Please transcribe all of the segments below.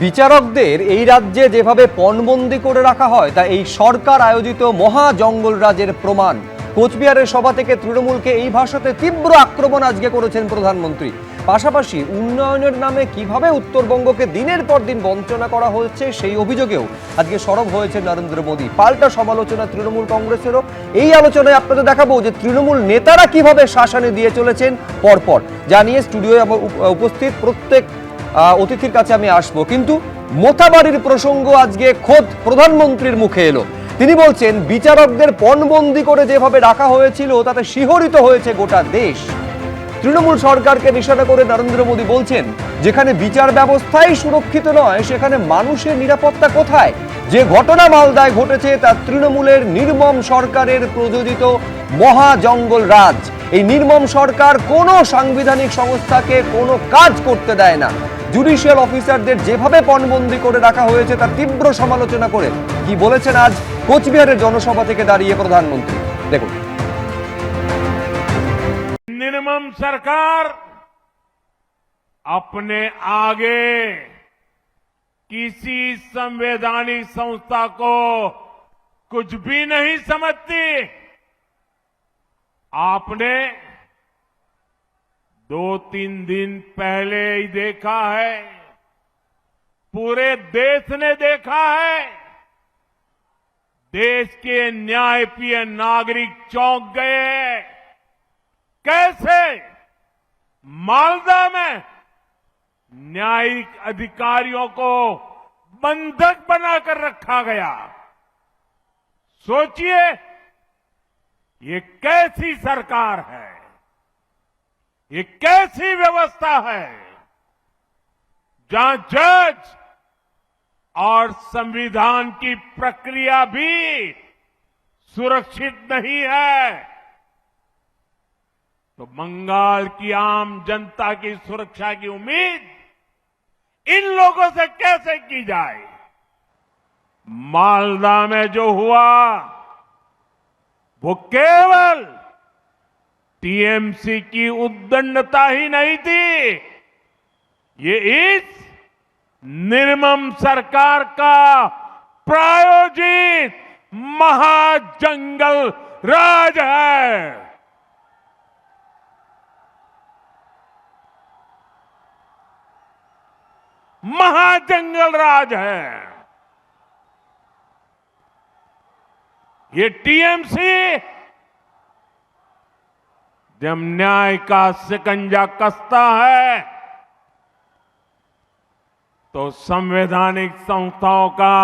বিচারকদের এই রাজ্যে যেভাবে পণবন্দি করে রাখা হয় তা এই সরকার আয়োজিত মহা জঙ্গলরাজের প্রমাণ। কোচবিহারের সভা থেকে তৃণমূলকে এই ভাষাতে তীব্র আক্রমণ আজকে করেছেন প্রধানমন্ত্রী। পাশাপাশি উন্নয়নের নামে কিভাবে উত্তরবঙ্গকে দিনের পর দিন বঞ্চনা করা হচ্ছে সেই অভিযোগেও আজকে সরব হয়েছে নরেন্দ্র মোদী। পাল্টা সমালোচনা তৃণমূল কংগ্রেসেরও। এই আলোচনায় আপনাদের দেখাবো যে তৃণমূল নেতারা কিভাবে শাসানি দিয়ে চলেছেন পরপর। জানিয়ে স্টুডিওয়ে উপস্থিত প্রত্যেক অতিথির কাছে আমি আসবো, কিন্তু মোথাবাড়ির প্রসঙ্গ আজকে খোদ প্রধানমন্ত্রীর মুখে এলো। তিনি বলছেন বিচারকদের পণবন্দি করে যেভাবে রাখা হয়েছিল তাতে শিহরিত হয়েছে গোটা দেশ। তৃণমূল সরকারকে নিশানা করে নরেন্দ্র মোদী বলছেন, যেখানে বিচার ব্যবস্থাই সুরক্ষিত নয় সেখানে মানুষের নিরাপত্তা কোথায়? যে ঘটনা মালদায় ঘটেছে তা তৃণমূলের নির্মম সরকারের প্রযোজিত মহা জঙ্গল রাজ। এই নির্মম সরকার কোনো সাংবিধানিক সংস্থাকে কোনো কাজ করতে দেয় না। জুডিশিয়াল অফিসারদের যেভাবে পণবন্দি করে রাখা হয়েছে তার তীব্র সমালোচনা করে কি বলেছেন আজ কোচবিহারের জনসভা থেকে দাঁড়িয়ে প্রধানমন্ত্রী। দেখুন। निर्मम सरकार अपने आगे किसी संवैधानिक संस्था को कुछ भी नहीं समझती। आपने 2-3 दिन पहले ही देखा है, पूरे देश ने देखा है, देश के न्यायप्रिय नागरिक चौंक गए हैं। कैसे मालदा में न्यायिक अधिकारियों को बंधक बनाकर रखा गया। सोचिए ये कैसी सरकार है, ये कैसी व्यवस्था है जहां जज और संविधान की प्रक्रिया भी सुरक्षित नहीं है, तो बंगाल की आम जनता की सुरक्षा की उम्मीद इन लोगों से कैसे की जाए? मालदा में जो हुआ वो केवल टीएमसी की उद्दंडता ही नहीं थी, ये इस निर्मम सरकार का प्रायोजित महाजंगल राज है। महाजंगल राज है ये। टीएमसी जब न्याय का शिकंजा कसता है तो संवैधानिक संस्थाओं का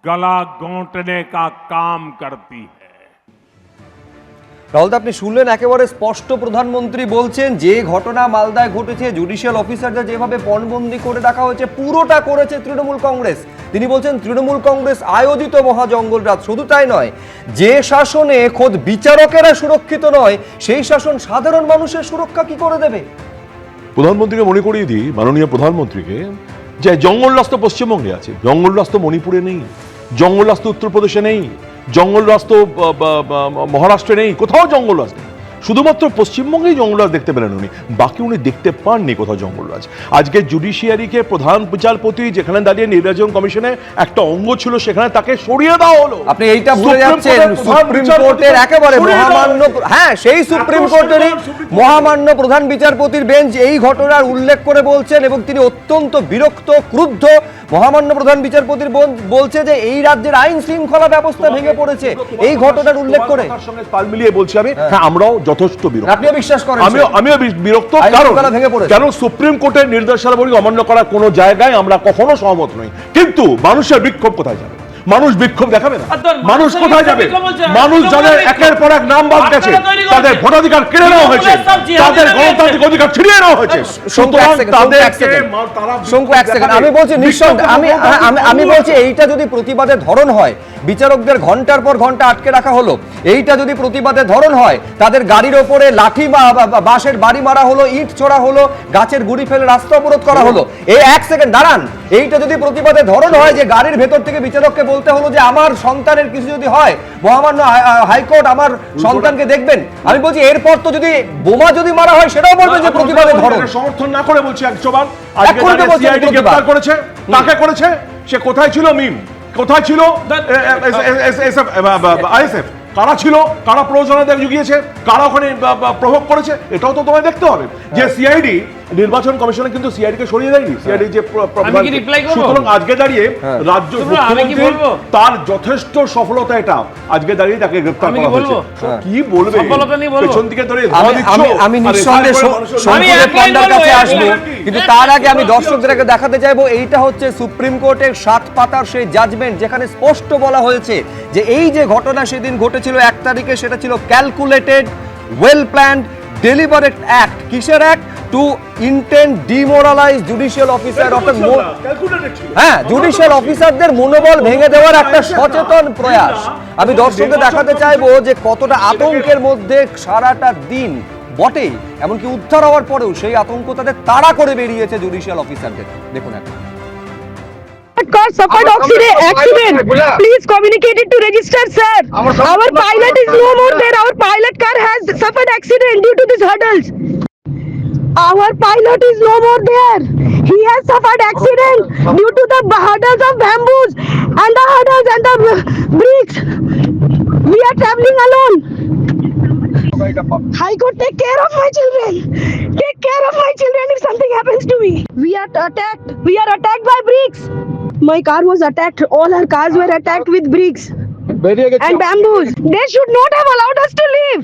गला घोंटने का काम करती है। রাহুল, আপনি শুনলেন একেবারে স্পষ্ট প্রধানমন্ত্রী বলছেন যে ঘটনা মালদায় ঘটেছে, জুডিশিয়াল অফিসারদের যেভাবে পণবন্দি করে রাখা হয়েছে পুরোটা করেছে তৃণমূল কংগ্রেস। তিনি বলছেন তৃণমূল কংগ্রেস আয়োজিত মহাজঙ্গল রাজ। শুধু তাই নয়, যে শাসনে খোদ বিচারকেরা সুরক্ষিত নয় সেই শাসন সাধারণ মানুষের সুরক্ষা কি করে দেবে? প্রধানমন্ত্রীকে মনে করিয়ে দিই, মাননীয় প্রধানমন্ত্রীকে, যে জঙ্গলরাজ তো পশ্চিমবঙ্গে আছে, জঙ্গলরাজ তো মণিপুরে নেই, জঙ্গলরাজ তো উত্তরপ্রদেশে নেই, জঙ্গলরাজ তো মহারাষ্ট্রে নেই, কোথাও জঙ্গলরাজ নেই। শুধুমাত্র পশ্চিমবঙ্গেই জঙ্গলরাজ দেখতে পেলেন উনি, বাকি উনি দেখতে পাননি কোথাও জঙ্গলরাজ। আজকে জুডিশিয়ারিকে প্রধান বিচারপতি যেখানে দাঁড়িয়ে নির্বাচন কমিশনে একটা অঙ্গ ছিল সেখানে তাকে সরিয়ে দেওয়া হলো। আপনি এইটা ভুলে যাচ্ছেন, সুপ্রিম কোর্টের একেবারে মহামান্য, হ্যাঁ সেই সুপ্রিম কোর্টেরই মহামান্য প্রধান বিচারপতির বেঞ্চ এই ঘটনার উল্লেখ করে বলছেন এবং তিনি অত্যন্ত বিরক্ত, ক্রুদ্ধ। মহামান্য প্রধান বিচারপতির বলছে যে এই রাজ্যের আইন শৃঙ্খলা ব্যবস্থা ভেঙে পড়েছে এই ঘটনার উল্লেখ করে। সঙ্গে তাল মিলিয়ে বলছি আমি, হ্যাঁ আমরাও যথেষ্ট বিরক্ত। আপনিও বিশ্বাস করেন? আমিও বিরক্ত, কারণ সুপ্রিম কোর্টের নির্দেশাবলী অমান্য করার কোনো জায়গায় আমরা কখনো সহমত নই। কিন্তু মানুষের বিক্ষোভ কোথায় যাবে? মানুষ বিক্ষোভ দেখাবে না? মানুষ কোথায় যাবে? মানুষ যাদের একের পর এক নাম বাদ গেছে, তাদের ভোটাধিকার কেড়ে নেওয়া হয়েছে, তাদের গণতান্ত্রিক অধিকার ছিনিয়ে নেওয়া হয়েছে, আমি বলছি এইটা যদি প্রতিবাদের ধরন হয়, বিচারকদের ঘন্টার পর ঘন্টা আটকে রাখা হলো, এইটা যদি প্রতিবাদের ধরন হয়, তাদের গাড়ির ওপরে লাঠি বাঁশের বাড়ি মারা হলো, ইট ছোড়া হলো, গাছের গুড়ি ফেলে রাস্তা অবরোধ করা হলো, এই এক সেকেন্ড দাঁড়ান, এইটা যদি প্রতিবাদের ধরন হয় যে গাড়ির ভেতর থেকে বিচারককে বলতে হলো যে আমার সন্তানের কিছু যদি হয় মহামান্য হাইকোর্ট আমার সন্তানকে দেখবেন। আমি বলছি এরপর তো যদি বোমা যদি মারা হয় সেটাও বলবেন যে প্রতিবাদের ধরন। সমর্থন না করে বলছি 100 বার আজকে এখন তো বলছেন সিআইডি প্রতিবাদ। গ্রেফতার করেছে, কাকে করেছে, সে কোথায় ছিল, মিম কোথায় ছিল, আইএসএফ কারা ছিল, কারা প্রয়োজনীয়তা জুগিয়েছে, কারা ওখানে প্রভোগ করেছে, এটাও তো তোমায় দেখতে হবে। যে সিআইডি নির্বাচন কমিশনে কিন্তু সিআইডি কে সরিয়ে দেয়নি, সিআইডি যে সুতরাং আজকে দাঁড়িয়ে রাজ্য মুখ্যমন্ত্রী তার যথেষ্ট সফলতা, এটা আজকে দাঁড়িয়ে তাকে গ্রেফতার করা হয়েছে। কি বলবে পেছন দিকে ধরে আমি নিঃসন্দেহে শঙ্কুদেব পান্ডার কাছে আসবো, কিন্তু তার আগে আমি দর্শকদেরকে দেখাতে চাইবো এইটা হচ্ছে সুপ্রিম কোর্টের 7 পাতার সেই জাজমেন্ট, যেখানে স্পষ্ট বলা হয়েছে যে এই যে ঘটনা সেদিন ঘটেছিল 1 তারিখে, সেটা ছিল calculated, well planned, deliberate act. কিসের act? To intend demoralise judicial officer, অর্থাৎ হ্যাঁ জুডিশিয়াল অফিসারদের মনোবল ভেঙে দেওয়ার একটা সচেতন প্রয়াস। আমি দর্শকদের দেখাতে চাইবো যে কতটা আতঙ্কের মধ্যে সারাটা দিন বটে, এমনকি উদ্ধার হওয়ার পরেও সেই আতঙ্ক তাদের তাড়া করে বেরিয়েছে জুডিশিয়াল অফিসারদের। দেখুন এখন car suffered accident. Please communicate it to register, sir. Our pilot is no more there. Our pilot car has suffered accident due to these hurdles. Our pilot is no more there. He has suffered accident due to the hurdles of bamboos and the hurdles and the bricks. We are traveling alone. High Court, take care of my children. Take care of my children if something happens to me. We are attacked. We are attacked by bricks. My car was attacked. All our cars were attacked with bricks and bamboos. They should not have allowed us to leave.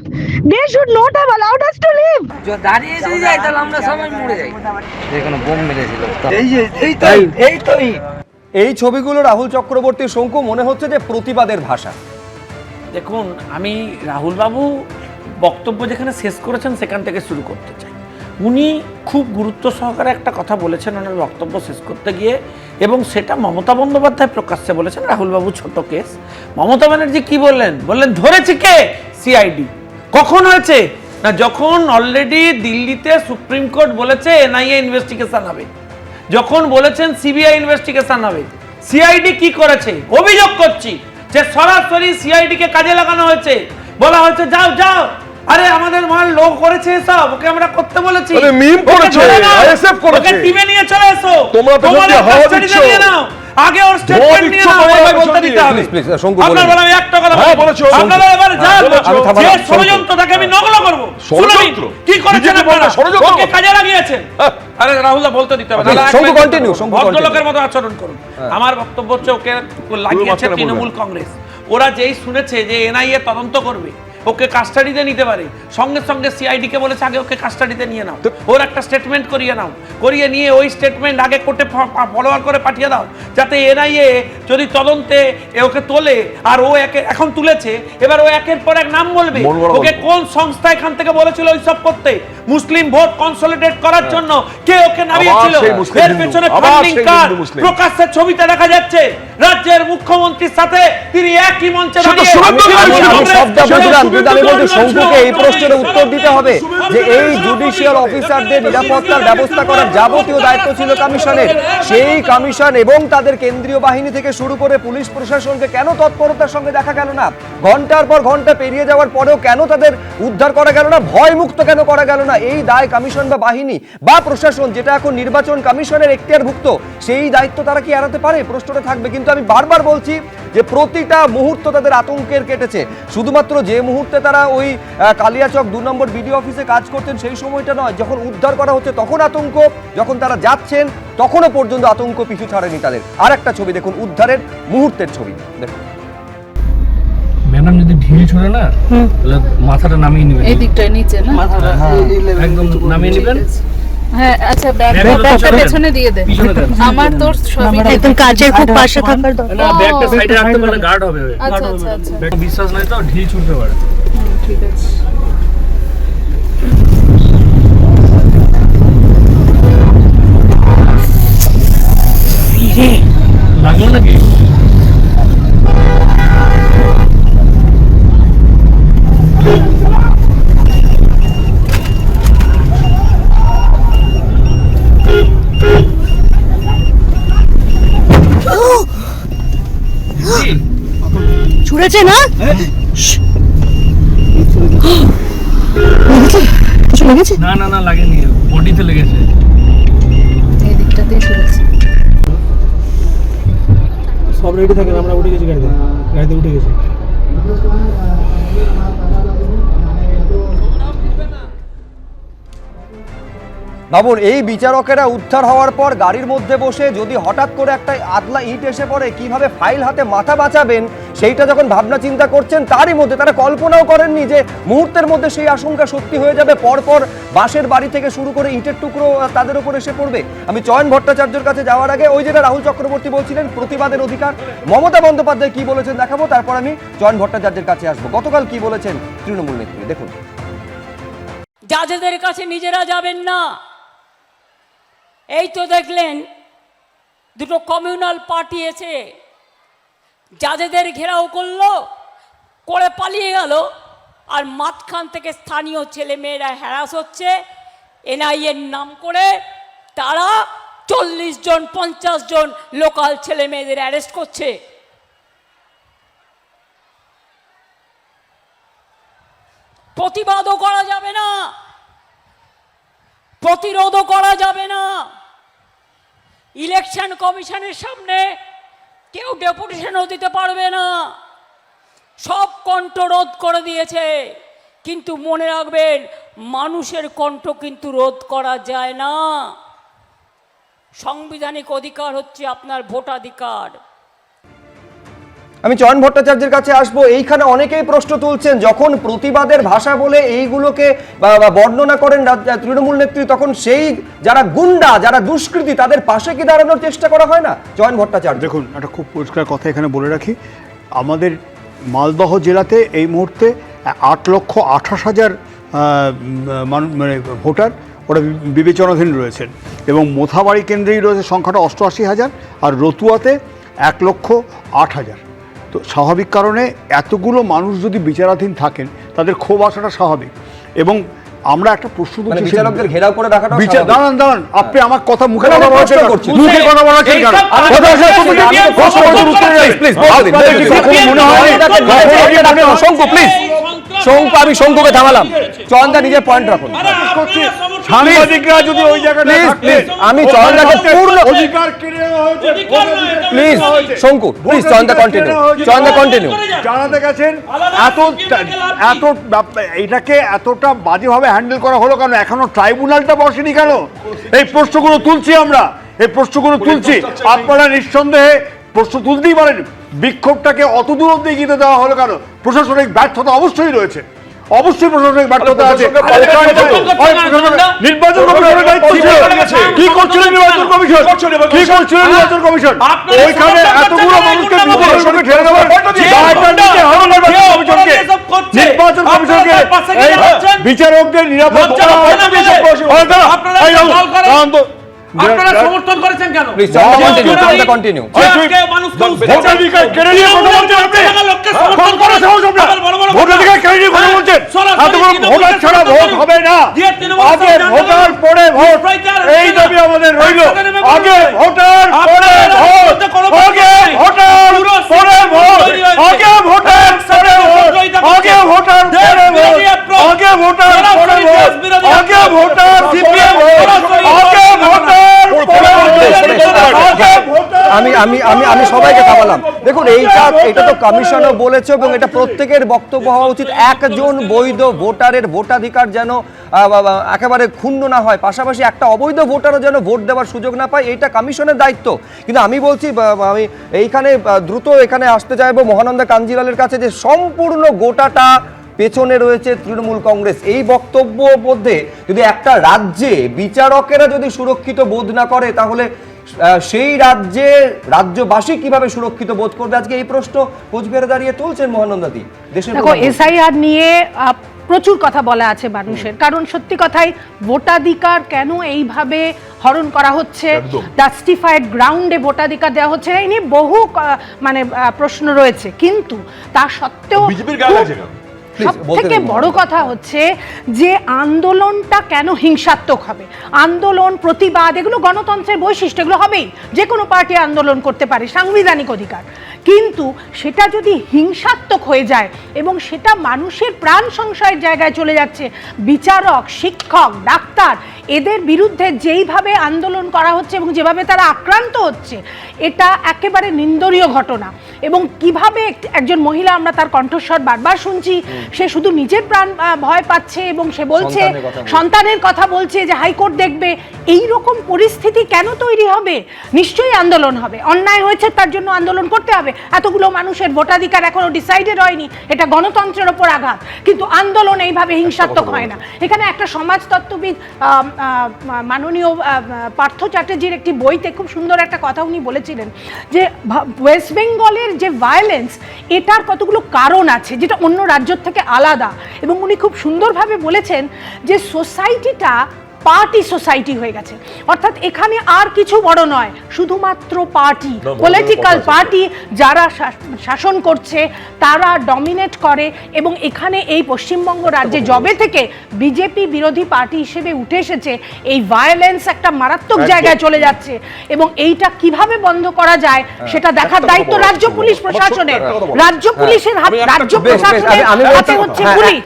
They should not have allowed us to leave. দাঁড়িয়ে যদি যাই তাহলে আমরা সবাই মরে যাই। যেখানে bomb মেরেছিল এই ছবিগুলো রাহুল চক্রবর্তী শঙ্কু মনে হচ্ছে যে প্রতিবাদের ভাষা। দেখুন, আমি রাহুল বাবু বক্তব্য যেখানে শেষ করেছেন সেখান থেকে শুরু করতে চাই। উনি খুব গুরুত্ব সহকারে একটা কথা বলেছেন ওনার বক্তব্য শেষ করতে গিয়ে, এবং সেটা মমতা বন্দ্যোপাধ্যায় প্রকাশ্যে বলেছেন। রাহুলবাবু ছোট কেস, মমতা ব্যানার্জি কি বললেন? বললেন ধরেছে কে? সিআইডি। কখন হয়েছে না? যখন অলরেডি দিল্লিতে সুপ্রিম কোর্ট বলেছে এনআইএ ইনভেস্টিগেশন হবে, যখন বলেছেন সিবিআই ইনভেস্টিগেশন হবে। সিআইডি কি করেছে? অভিযোগ করছি যে সরাসরি সিআইডি কে কাজে লাগানো হয়েছে, বলা হয়েছে যাও যাও, আরে আমাদের মাল লোক করেছে এসব, ওকে আমরা করতে বলেছি, আরে মিম করেছে, আইএসএফ করেছে, ওকে টিমে নিয়ে চলে এসো, তোমরা তো তোমাদের হাওয়া কাস্টাডিতে দিচ্ছ, নিয়ে নাও, আগে ওর স্টেটমেন্ট নিয়ে নাও, এবার বলতে দিতে হবে। প্লিজ শঙ্কু বলুন। আপনারা বলেন একটা কথা হ্যাঁ, বলেন, বলেছো। আপনারা এবার যান, আমি থামালাম। যে ষড়যন্ত্র তাকে আমি নগ্ন করব। ষড়যন্ত্র? কি করেছেন বিজেপি আপনারা? ষড়যন্ত্র ওকে কাজে লাগিয়েছেন। আরে রাহুলদা বলতে দিতে হবে, আচ্ছা, শঙ্কু continue, শঙ্কু ভদ্রলোকের মতো আচরণ করুন। আমার বক্তব্য হচ্ছে ওকে লাগিয়েছে তৃণমূল কংগ্রেস। ওরা যেই শুনেছে যে এনআইএ তদন্ত করবে, ওকে কাস্টাডিতে নিতে পারে, সঙ্গে সঙ্গে সিআইডি কে বলেছে আগে ওকে কাস্টাডিতে নিয়ে নাও, ওর একটা স্টেটমেন্ট করিয়ে নাও, করিয়ে নিয়ে ওই স্টেটমেন্ট আগে কোর্টে ফলোয়ার করে পাঠিয়ে দাও, যাতে এনআইএ যদি তদন্তে ওকে তোলে, আর ও এখন তুলেছে, এবার ও একের পর এক নাম বলবে ওকে কোন সংস্থা এখান থেকে বলেছিল ওইসব করতে, মুসলিম ভোট কনসলিডেট করার জন্য কে ওকে নামিয়েছিল, এর পেছনে ফান্ডিং কার, প্রকাশ্যে ছবিতে দেখা যাচ্ছে রাজ্যের মুখ্যমন্ত্রীর সাথে তিনি একই মঞ্চে দাঁড়িয়ে। কিন্তু আমি বলছি শঙ্কুকে এই প্রশ্নের উত্তর দিতে হবে যে এই জুডিশিয়াল অফিসারদের নিরাপত্তার ব্যবস্থা করার যাবতীয় দায়িত্ব ছিল কমিশনের। সেই কমিশন এবং তাদের কেন্দ্রীয় বাহিনী থেকে শুরু করে পুলিশ প্রশাসনকে কেন তৎপরতার সঙ্গে দেখা গেল না? ঘন্টার পর ঘন্টা পেরিয়ে যাওয়ার পরেও কেন তাদের উদ্ধার করা গেল না? ভয় মুক্ত কেন করা গেল না? এই দায় কমিশন বা বাহিনী বা প্রশাসন, যেটা এখন নির্বাচন কমিশনের এখতিয়ারভুক্ত, সেই দায়িত্ব তারা কি এড়াতে পারে? প্রশ্নটা থাকবে। কিন্তু আমি বারবার বলছি যে প্রতিটা মুহূর্ত তাদের আতঙ্কের কেটেছে। শুধুমাত্র যে মুহূর্তে তারা ওই কালিয়াচক 2 নম্বর বিডিও অফিসে কাজ করতেন সেই সময়টা নয়, যখন উদ্ধার করা হচ্ছে তখন আতঙ্ক, যখন তারা যাচ্ছেন তখনও পর্যন্ত আতঙ্ক পিছু ছাড়েনি তাদের। আর একটা ছবি দেখুন, উদ্ধারের মুহূর্তের ছবি দেখুন। ম্যাডাম যদি ঢিল ছড়ে না তাহলে মাথাটা নামিয়ে নেবেন, এই দিকটা নিচে না, একদম নামিয়ে নেবেন। হ্যাঁ আচ্ছা, ব্যাগটা পেছনে দিয়ে দে। আমার তোর সবই একদম কাজের খুব পাশে থাকার দরকার। না, ব্যাগটা সাইডে রাখতে পারলে গার্ড হবে। আচ্ছা আচ্ছা আচ্ছা, ব্যাগ বিশ্বাস নাই তো ঢিল ছুটতে পারে। ঠিক আছে। লাগলো নাকি? ঘুরেছে না? কিছু লেগেছে? না না না লাগেনি, বডিতে লেগেছে। এই দিকটাতেই শুনেছি। সব রেডি থাকেন, আমরা উঠে গেছি গাড়িতে উঠে গেছি। ভাবুন, এই বিচারকেরা উদ্ধার হওয়ার পর গাড়ির মধ্যে বসে যদি হঠাৎ করে একটা আদলা ইট এসে পড়ে কিভাবে ফাইল হাতে মাথা বাঁচাবেন সেইটা যখন ভাবনা চিন্তা করছেন, তারই মধ্যে তারা কল্পনাও করেননি যে মুহূর্তের মধ্যে সেই আশঙ্কা সত্যি হয়ে যাবে। পরপর বাঁশের বাড়ি থেকে শুরু করে ইটের টুকরো তাদের উপর এসে পড়বে। আমি চয়ন ভট্টাচার্যের কাছে যাওয়ার আগে ওই যেটা রাহুল চক্রবর্তী বলছিলেন প্রতিবাদের অধিকার, মমতা বন্দ্যোপাধ্যায় কি বলেছেন দেখাবো, তারপর আমি চয়ন ভট্টাচার্যের কাছে আসবো। গতকাল কি বলেছেন তৃণমূল নেত্রী দেখুন। জাজেদের কাছে নিজেরা যাবেন না, এই তো দেখলেন দুটো কমিউনাল পার্টি এসে জাজেদের ঘেরাও করলো, করে পালিয়ে গেল, আর মাঝখান থেকে স্থানীয় ছেলে মেয়েরা হ্যারাস হচ্ছে এনআইএর নাম করে। তারা 40 জন 50 জন লোকাল ছেলে মেয়েদের অ্যারেস্ট করছে। প্রতিবাদও করা যাবে না, প্রতিরোধও করা যাবে না। ইলেকশন কমিশনের সামনে কেউ ডেপুটেশনও দিতে পারবে না, সব কণ্ঠ রোধ করে দিয়েছে। কিন্তু মনে রাখবেন, মানুষের কণ্ঠ কিন্তু রোধ করা যায় না। সাংবিধানিক অধিকার হচ্ছে আপনার ভোটাধিকার। আমি চয়ন ভট্টাচার্যের কাছে আসবো। এইখানে অনেকেই প্রশ্ন তুলছেন, যখন প্রতিবাদের ভাষা বলে এইগুলোকে বর্ণনা করেন তৃণমূল নেত্রী, তখন সেই যারা গুন্ডা, যারা দুষ্কৃতী, তাদের পাশে কি দাঁড়ানোর চেষ্টা করা হয় না? চয়ন ভট্টাচার্য দেখুন, একটা খুব পরিষ্কার কথা এখানে বলে রাখি, আমাদের মালদহ জেলাতে এই মুহূর্তে 8,28,000 মানে ভোটার ওরা বিবেচনাধীন রয়েছেন, এবং মোথাবাড়ি কেন্দ্রেই রয়েছে সংখ্যাটা 88,000, আর রতুয়াতে 1,08,000। তো স্বাভাবিক কারণে এতগুলো মানুষ যদি বিচারাধীন থাকেন তাদের ক্ষোভ আসাটা স্বাভাবিক। এবং আমরা একটা প্রশ্ন তুলছি, বিচারকদের ঘেরাও করে রাখাটা দাঁড়ান দাঁড়ান, আপনি আমার কথা মুখে কথা বলাচ্ছেন, মুখে কথা বলাচ্ছেন কেন? শঙ্কু, আমি শঙ্কুকে থামালাম। চয়নদা নিজের পয়েন্ট রাখুন। সাংবাদিকরা যদি ওই জায়গাটা আমি চয়নদাকে পূর্ণ অধিকার কেড়ে হয়েছে, প্লিজ শঙ্কু, প্লিজ চয়নদা কন্টিনিউ, চয়নদা কন্টিনিউ। জানাতে গেছেন এত এটাকে এতটা বাজেভাবে হ্যান্ডেল করা হলো কেন? এখনো ট্রাইব্যুনালটা বসেনি কেন? এই প্রশ্নগুলো তুলছি আমরা, এই প্রশ্নগুলো তুলছি। আপনারা নিঃসন্দেহে প্রশ্ন তুলতেই পারেন, বিক্ষোভটাকে অত দূর অব্দি এগিয়ে দেওয়া হলো কেন? প্রশাসনিক ব্যর্থতা অবশ্যই রয়েছে, অবশ্যই প্রশাসনিক ব্যর্থতা আছে। নির্বাচন কমিশনের দায়িত্ব ছিল, কি করছিলেন নির্বাচন কমিশন? কি করছিলেন নির্বাচন কমিশন? ওইখানে এতগুলো মানুষকে বিপদের সঙ্গে ঠেলে দেওয়ার দায়টা নিতে হবে নির্বাচন কমিশনকে। নির্বাচন কমিশনকে বিচারকদের নিরাপত্তা আপনারা সমর্থন করেছেন কেন? চয়নদা কন্টিনিউ। ভোটাধিকার কেড়ে নিয়ে কথা বলছেন আপনি, ভোটাধিকার কেড়ে নিয়ে কথা বলছেন। এতগুলো ভোটার ছাড়া ভোট হবে না, আগে ভোটার পরে ভোট, এই দাবি আমাদের রইল। আগে ভোটার পরে ভোট, আগে ভোটার পরে ভোট, আগে ভোটার পরে ভোট, আগে ভোটার পরে ভোট, আগে ভোটার পরে ভোট, আগে ভোটার সিপিএম ভোট, আগে ভোটার। আমি সবাইকে থামালাম। দেখুন, এটা তো কমিশনও বলেছে এবং এটা প্রত্যেকের বক্তব্য হওয়া উচিত, একজন বৈধ ভোটারের ভোটাধিকার যেন একেবারে ক্ষুণ্ণ না হয়, পাশাপাশি একটা অবৈধ ভোটারও যেন ভোট দেওয়ার সুযোগ না পায়, এটা কমিশনের দায়িত্ব। কিন্তু আমি বলছি, আমি এইখানে দ্রুত এখানে আসতে চাইবো মহানন্দা কাঞ্জিলালের কাছে, যে সম্পূর্ণ গোটাটা পেছনে রয়েছে তৃণমূল কংগ্রেস। এই বক্তব্য মধ্যে যদি একটা রাজ্যে বিচারকেরা যদি সুরক্ষিত বোধ না করে, তাহলে সেই রাজ্যে রাজ্যবাসী কিভাবে সুরক্ষিত বোধ করবে? আজকে এই প্রশ্ন কোচবিহারে দাঁড়িয়ে তুলছেন মহানন্দাদি। দেখো, এসআইআর নিয়ে প্রচুর কথা বলা আছে মানুষের, কারণ সত্যি কথাই ভোটাধিকার কেন এইভাবে হরণ করা হচ্ছে, জাস্টিফাইড গ্রাউন্ডে ভোটাধিকার দেওয়া হচ্ছে, এই নিয়ে বহু মানে প্রশ্ন রয়েছে। কিন্তু তা সত্ত্বেও সবথেকে বড় কথা হচ্ছে যে আন্দোলনটা কেন হিংসাত্মক হবে? আন্দোলন, প্রতিবাদ, এগুলো গণতন্ত্রের বৈশিষ্ট্য, এগুলো হবেই, যে কোনো পার্টি আন্দোলন করতে পারে, সাংবিধানিক অধিকার। কিন্তু সেটা যদি হিংসাত্মক হয়ে যায় এবং সেটা মানুষের প্রাণ সংশয়ের জায়গায় চলে যাচ্ছে, বিচারক, শিক্ষক, ডাক্তার এদের বিরুদ্ধে যেইভাবে আন্দোলন করা হচ্ছে এবং যেভাবে তারা আক্রান্ত হচ্ছে, এটা একেবারে নিন্দনীয় ঘটনা। এবং কিভাবে একজন মহিলা, আমরা তার কণ্ঠস্বর বারবার শুনছি, সে শুধু নিজের প্রাণ ভয় পাচ্ছে এবং সে বলছে সন্তানের কথা বলছে যে হাইকোর্ট দেখবে। এই রকম পরিস্থিতি কেন তৈরি হবে? নিশ্চয়ই আন্দোলন হবে, অন্যায় হয়েছে তার জন্য আন্দোলন করতে হবে। এতগুলো মানুষের ভোটাধিকার এখনো ডিসাইডেড হয়নি, এটা গণতন্ত্রের ওপর আঘাত, কিন্তু আন্দোলন এইভাবে হিংসাত্মক হয় না। এখানে একটা সমাজতত্ত্ববিদ মাননীয় পার্থ চ্যাটার্জির একটি বইতে খুব সুন্দর একটা কথা উনি বলেছিলেন যে ওয়েস্ট বেঙ্গলের যে ভায়োলেন্স, এটার কতগুলো কারণ আছে যেটা অন্য রাজ্য থেকে আলাদা। এবং উনি খুব সুন্দরভাবে বলেছেন যে সোসাইটিটা পার্টি সোসাইটি হয়ে গেছে, অর্থাৎ এখানে আর কিছু বড় নয়, শুধুমাত্র পার্টি, পলিটিক্যাল পার্টি যারা শাসন করছে তারা ডমিনেট করে। এবং এখানে এই পশ্চিমবঙ্গ রাজ্যে জবে থেকে বিজেপি বিরোধী পার্টি হিসেবে উঠে এসেছে, এই ভায়োলেন্স একটা মারাত্মক জায়গায় চলে যাচ্ছে এবং এইটা কিভাবে বন্ধ করা যায় সেটা দেখার দায়িত্ব রাজ্য পুলিশ প্রশাসনের। রাজ্য পুলিশের রাজ্য প্রশাসনের হাতে হচ্ছে পুলিশ।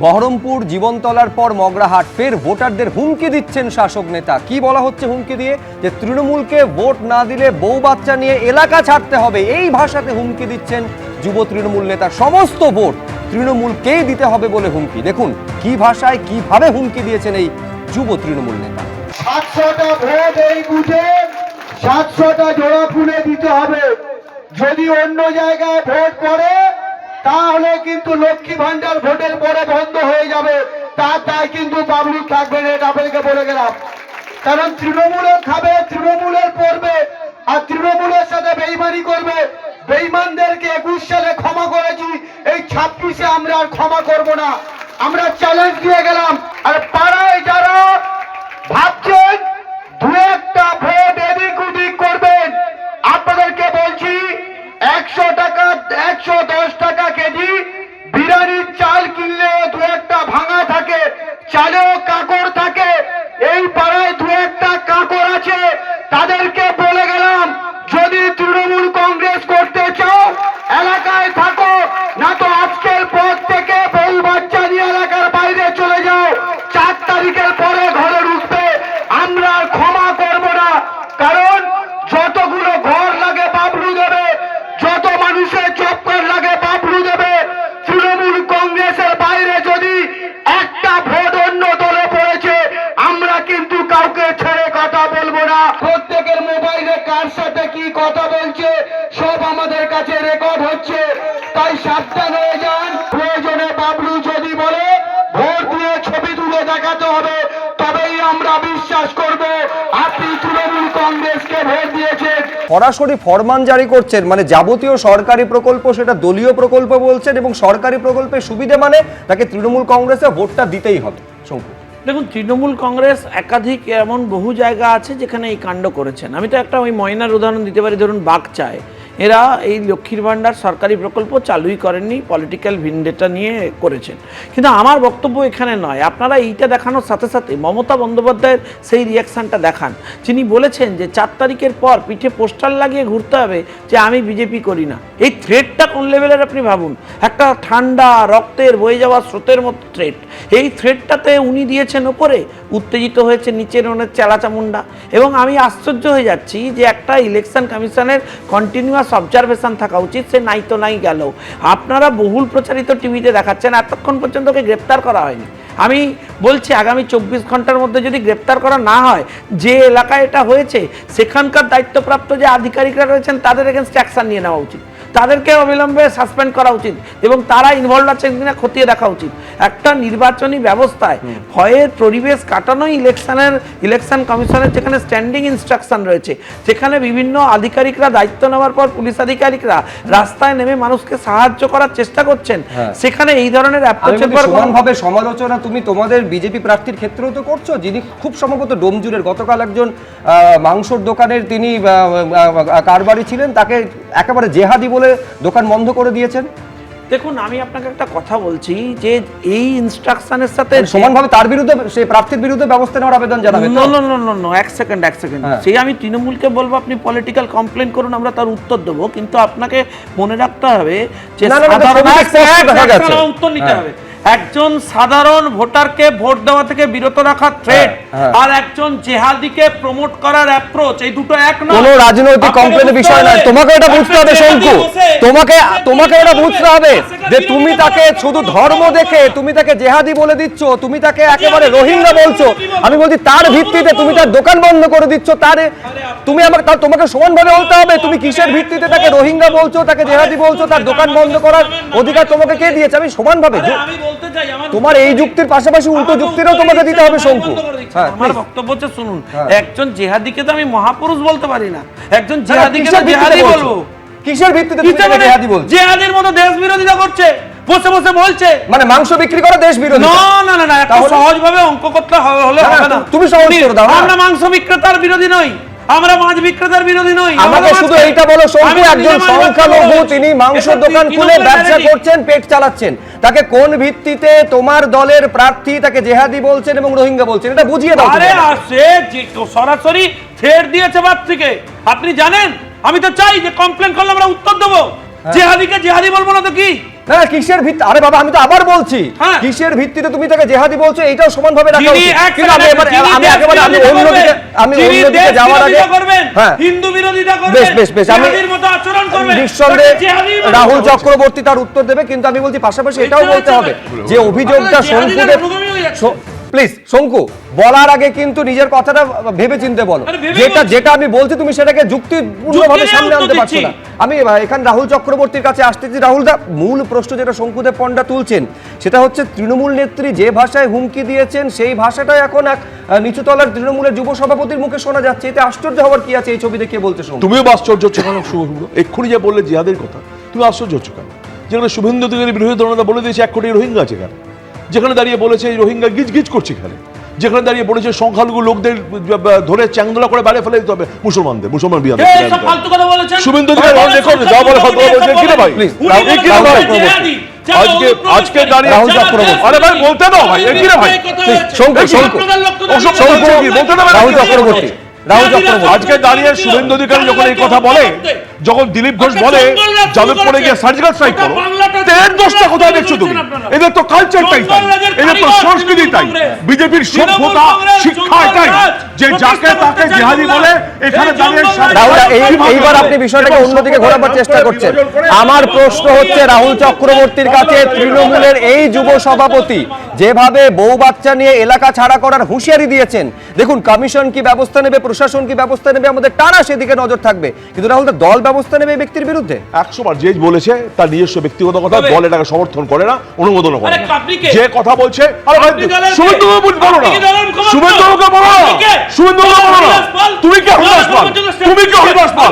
বহরমপুর জীবনতলার পর মগরাহাট, ফের ভোটারদের হুমকি দিচ্ছেন শাসক নেতা। কি বলা হচ্ছে হুমকি দিয়ে? যে তৃণমূলকে ভোট না দিলে বউ বাচ্চা নিয়ে এলাকা ছাড়তে হবে, এই ভাষাতে হুমকি দিচ্ছেন যুব তৃণমূল নেতা। সমস্ত ভোট তৃণমূলকেই দিতে হবে বলে হুমকি। দেখুন কি ভাষায় কিভাবে হুমকি দিয়েছেন এই যুব তৃণমূল নেতা। 700টা ভোট এই বুথে 700টা জোড়া ফুলে দিতে হবে। যদি অন্য জায়গায় ভোট পড়ে তাহলে কিন্তু লক্ষ্মী ভান্ডার ভোটের পরে বন্ধ হয়ে যাবে। তার দায় কিন্তু বাবলু থাকবে না, এটা আপনাকে বলে গেলাম। কারণ তৃণমূলের খাবে, তৃণমূলের পড়বে, আর তৃণমূলের সাথে বেইমানি করবে। বেইমানদেরকে 21 সালে ক্ষমা করেছি, এই 26-এ আমরা আর ক্ষমা করব না। আমরা চ্যালেঞ্জ দিয়ে গেলাম। আর পাড়ায় যারা ভাবছেন দু একটা ভোট এদিক ওদিক করবেন, আপনাদেরকে বলছি 100 টাকা 110 টাকা কেজি বিরিয়ানির চাল কিনলেও দু একটা ভাঙা থাকে, চালেও কাকড় থাকে। এই পাড়ায় দু একটা কাকড় আছে, তাদেরকে বলে গেলাম যদি তৃণমূল কংগ্রেস করতে চাও এলাকায় থাকো, না তো আজকের পর থেকে বউ বাচ্চা নিয়ে এলাকার বাইরে চলে যাও। 4 তারিখের পরে ঘরে ঢুকবে, আমরা আর ক্ষমা করব না। কারণ যতগুলো ঘর লাগে বাবলু দেবে, যত মানুষের চক্কর লাগে বাবলু দেবে। তৃণমূল কংগ্রেসের বাইরে যদি একটা ভোট অন্য দলে পড়েছে, আমরা কিন্তু কাউকে ছেড়ে কথা বলবো না। প্রত্যেকের মোবাইলে কার সাথে কি কথা বলছে সব আমাদের কাছে রেকর্ড হচ্ছে, তাই সাবধান হয়ে যান। প্রয়োজনে বাবলু যদি বলে ভোট দিয়ে ছবি তুলে দেখাতে হবে, তবেই আমরা বিশ্বাস করব আপনি তৃণমূল কংগ্রেসকে ভোট দিয়েছেন। সরাসরি ফরমান জারি করছেন, মানে যাবতীয় সরকারি প্রকল্প সেটা দলীয় প্রকল্প বলছেন, এবং সরকারি প্রকল্পের সুবিধে মানে তাকে তৃণমূল কংগ্রেসে ভোটটা দিতেই হবে। শঙ্কু, দেখুন, তৃণমূল কংগ্রেস একাধিক এমন বহু জায়গা আছে যেখানে এই কাণ্ড করেছেন। আমি তো একটা ওই ময়নার উদাহরণ দিতে পারি। ধরুন বাগচায় এরা এই লক্ষ্মীর ভাণ্ডার সরকারি প্রকল্প চালুই করেননি, পলিটিক্যাল ভিন্ডেটা নিয়ে করেছেন। কিন্তু আমার বক্তব্য এখানে নয়, আপনারা এইটা দেখানোর সাথে সাথে মমতা বন্দ্যোপাধ্যায়ের সেই রিয়াকশানটা দেখান। যিনি বলেছেন যে 4 তারিখের পর পিঠে পোস্টার লাগিয়ে ঘুরতে হবে যে আমি বিজেপি করি না। এই থ্রেটটা কোন লেভেলের আপনি ভাবুন, একটা ঠান্ডা রক্তের বয়ে যাওয়া স্রোতের মতো থ্রেট। এই থ্রেটটাতে উনি দিয়েছেন ওপরে, উত্তেজিত হয়েছে নিচের অনেক চেলাচামুন্ডা। এবং আমি আশ্চর্য হয়ে যাচ্ছি যে একটা ইলেকশন কমিশনের কন্টিনিউয়াস অবজারভেশন থাকা উচিত, সে নাই তো নাই গেল। আপনারা বহুল প্রচারিত টিভিতে দেখাচ্ছেন, এতক্ষণ পর্যন্ত ওকে গ্রেপ্তার করা হয়নি। আমি বলছি আগামী 24 ঘন্টার মধ্যে যদি গ্রেপ্তার করা না হয়, যে এলাকায় এটা হয়েছে সেখানকার দায়িত্বপ্রাপ্ত যে আধিকারিকরা রয়েছেন তাদের এগেনস্ট অ্যাকশন নিয়ে নেওয়া উচিত, তাদেরকে অবিলম্বে সাসপেন্ড করা উচিত এবং তারা ইনভলভ আছেন কিনা খতিয়ে দেখা উচিত। একটা নির্বাচনী ব্যবস্থায় ভয়ের পরিবেশ কাটানোই ইলেকশন কমিশনের যেখানে স্ট্যান্ডিং ইনস্ট্রাকশন রয়েছে, যেখানে বিভিন্ন আধিকারিকরা দায়িত্ব নেওয়ার পর পুলিশ আধিকারিকরা রাস্তায় নেমে মানুষকে সাহায্য করার চেষ্টা করছেন, সেখানে এই ধরনের সমানভাবে সমালোচনা তুমি তোমাদের বিজেপি প্রার্থীর ক্ষেত্রেও তো করছো, যিনি খুব সম্ভবত ডোমজুরের গতকাল একজন মাংসর দোকানের তিনি কারবারি ছিলেন, তাকে একেবারে জেহাদি বলে দোকান বন্ধ করে দিয়েছেন। দেখুন আমি আপনাকে একটা কথা বলছি যে এই ইনস্ট্রাকশনের সাথে সমানভাবে তার বিরুদ্ধে সেই প্রার্থীর বিরুদ্ধে ব্যবস্থা নেওয়ার আবেদন জানাবে তো? নো এক সেকেন্ড সেই আমি তৃণমূলকে বলবো আপনি পলিটিক্যাল কমপ্লেন করুন, আমরা তার উত্তর দেবো, কিন্তু আপনাকে মনে রাখতে হবে যে উত্তর নিতে হবে। একজন সাধারণ ভোটারকে ভোট দেওয়া থেকে বিরত রাখার থ্রেট আর একজন জেহাদিকে প্রমোট করার অ্যাপ্রোচ, এই দুটো এক নয়। কোনো রাজনৈতিক কমপ্লেনের বিষয় নয়, তোমাকে এটা বুঝতে হবে শঙ্কু, তোমাকে এটা বুঝতে হবে যে তুমি তাকে শুধু ধর্ম দেখে তুমি তাকে জেহাদি বলে দিচ্ছ, তুমি তাকে একেবারে রোহিঙ্গা বলছো। আমি বলছি তার ভিত্তিতে তুমি তার দোকান বন্ধ করে দিচ্ছ, তোমাকে সমানভাবে বলতে হবে তুমি কিসের ভিত্তিতে তাকে রোহিঙ্গা বলছো, তাকে জেহাদি বলছো, তার দোকান বন্ধ করার অধিকার তোমাকে কে দিয়েছে? আমি সমানভাবে তোমার এই যুক্তির পাশাপাশি উল্টো যুক্তিরও তোমাকে দিতে হবে শঙ্কু। আমার বক্তব্য হচ্ছে শুনুন, একজন জেহাদিকে তো আমি মহাপুরুষ বলতে পারি না, একজন জেহাদিকে তো জেহাদি বলবো। কিসের ভিত্তিতে তুমি তাকে জেহাদি বলছো? জেহাদির মতো দেশ বিরোধিতা করছে, বসে বসে বলছে মানে মাংস বিক্রি করা দেশ বিরোধী? না এত সহজভাবে অঙ্ক করতে হলে হবে না। তুমি সহজ করে দাও। আমরা মাংস বিক্রেতার বিরোধী নই, আমরা মাছ বিক্রেতার বিরোধী নই। আমাকে শুধু এইটা বলো শঙ্কু, একজন সংখ্যালঘু তিনি মাংস দোকান খুলে ব্যবসা করছেন, পেট চালাচ্ছেন, তাকে কোন ভিত্তিতে তোমার দলের প্রার্থী তাকে জেহাদি বলছেন এবং রোহিঙ্গা বলছেন এটা বুঝিয়ে দাও। আরে আসে যে সরাসরি থ্রেট দিয়েছে প্রার্থীকে, আপনি জানেন? আমি তো চাই যে কমপ্লেন করলে আমরা উত্তর দেবো, জেহাদিকে জেহাদি বলবো না তো কি? না কিসের ভিত্তি? আরে বাবা আমি তো আবার বলছি কিসের ভিত্তিতে তুমি তাকে জেহাদি বলছো এটাও সমানভাবে রাখা উচিত। কিন্তু আমি অন্যদিকে যাওয়ার আগে হিন্দু বিরোধিতা করবেন, বেশ আমি নিঃসন্দেহে রাহুল চক্রবর্তী তার উত্তর দেবে, কিন্তু আমি বলছি পাশাপাশি এটাও বলতে হবে যে অভিযোগটা শঙ্কুদের প্লিজ শঙ্কু বলার আগে কিন্তু নিজের কথাটা ভেবে চিন্তে বলো। যেটা আমি বলছি তুমি সেটাকে যুক্তিপূর্ণভাবে সামনে আনতে পারছো না। আমি এখানে রাহুল চক্রবর্তীর কাছে আসতেছি। রাহুল দা, মূল প্রশ্ন যেটা শঙ্কুদেব পণ্ডা তুলছেন সেটা হচ্ছে তৃণমূল নেত্রী যে ভাষায় হুমকি দিয়েছেন সেই ভাষাটাই এখন এক নিচুতলার তৃণমূলের যুব সভাপতির মুখে শোনা যাচ্ছে। এতে আশ্চর্য হওয়ার কি আছে? এই ছবি দেখে বলতে শোনো, তুমিও আশ্চর্য হচ্ছ কেন? এক্ষুনি যে বললে জিহাদের কথা, তুমি আশ্চর্য হচ্ছ কেন? যেখানে শুভেন্দু অধিকারী বিরোধী দলনেতা বলে দিয়েছে 1 কোটি রোহিঙ্গা আছে এখানে, যেখানে দাঁড়িয়ে বলেছে এই রোহিঙ্গা গিজ করছে এখানে, যেখানে দাঁড়িয়ে বলেছে সংখ্যালঘু লোকদের ধরে চ্যাংদোলা করে বাইরে ফেলে দিতে হবে মুসলমান বিয়াদের। শুভেন্দু অধিকারী যা বলে ফালতু কথা বলছে কি রে ভাই? আজকে দাঁড়িয়ে আরে ভাই বলতে দাও ভাই, কি রে ভাই? রাহুল চক্রবর্তী আজকে দাঁড়িয়ে শুভেন্দু অধিকারী যখন এই কথা বলে, যখন দিলীপ ঘোষ বলে যাদবপুরে গিয়ে সার্জিক্যাল স্ট্রাইক করো, এর দোষটা কোথায় দেখছো তুমি? এদের তো কালচারটাই তাই, এদের তো সংস্কৃতি তাই, বিজেপির সভ্যতা শিক্ষা এটাই যে যাকে তাকে জিহাদি বলে এখানে দাঁড়িয়ে। এইবার আপনি বিষয়টাকে অন্যদিকে ঘোরাবার চেষ্টা করছেন। আমার প্রশ্ন হচ্ছে রাহুল চক্রবর্তীর কাছে, তৃণমূলের এই যুব সভাপতি যেভাবে বউ বাচ্চা নিয়ে এলাকা ছাড়া করার হুঁশিয়ারি দিয়েছেন, দেখুন কমিশন কি ব্যবস্থা নেবে, প্রশাসন কি ব্যবস্থা নেবে, আমাদের টানা সেদিকে নজর থাকবে, কিন্তু রাহুল দল ব্যবস্থা নেবে এই ব্যক্তির বিরুদ্ধে। 100 বার যে বলেছে তার নিজস্ব ব্যক্তিগত কথা, দল এটাকে সমর্থন করে না, অনুমোদন করে না। যে কথা বলছে শুভেন্দু বলো না, শুভেন্দুকে বলো না, শুভেন্দুকে বলো না, তুমি কে হরিদাস পাল? তুমি কে হরিদাস পাল?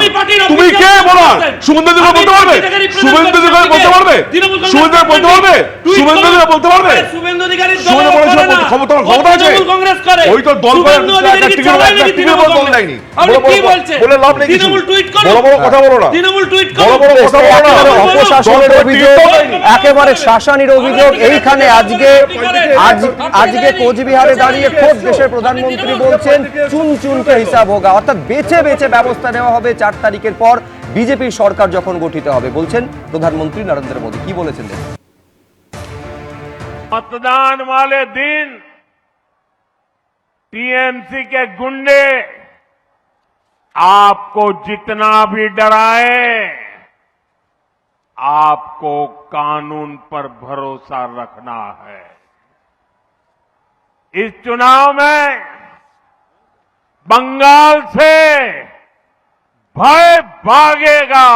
তুমি কে বলার? শুভেন্দুকে বলতে পারবে? শুভেন্দুকে বলতে পারবে? শুভেন্দুকে বলতে পারবে? শুভেন্দুকে বলতে পারবে? শুভেন্দু অধিকারী ক্ষমতা আছে, ওই তো দল করে বল দেয়নি, বলে লাভ নেই কিছু। বড় বড় কথা বলো না, বড় বড় কথা বলো না। অপশাসনের অভিযোগ, একেবারে শাসানির অভিযোগ এইখানে। আজকে কোচবিহারে দাঁড়িয়ে খোদ দেশের প্রধানমন্ত্রী বলছেন চুন চুনকে হিসাব হোগা, অর্থাৎ বেছে বেছে ব্যবস্থা নেওয়া হবে 4 তারিখের পর বিজেপির সরকার যখন গঠিত হবে, বলছেন প্রধানমন্ত্রী নরেন্দ্র মোদী। কি বলেছেন দেখুন। मतदान वाले दिन टीएमसी के गुंडे आपको जितना भी डराए, आपको कानून पर भरोसा रखना है। इस चुनाव में बंगाल से भय भागेगा,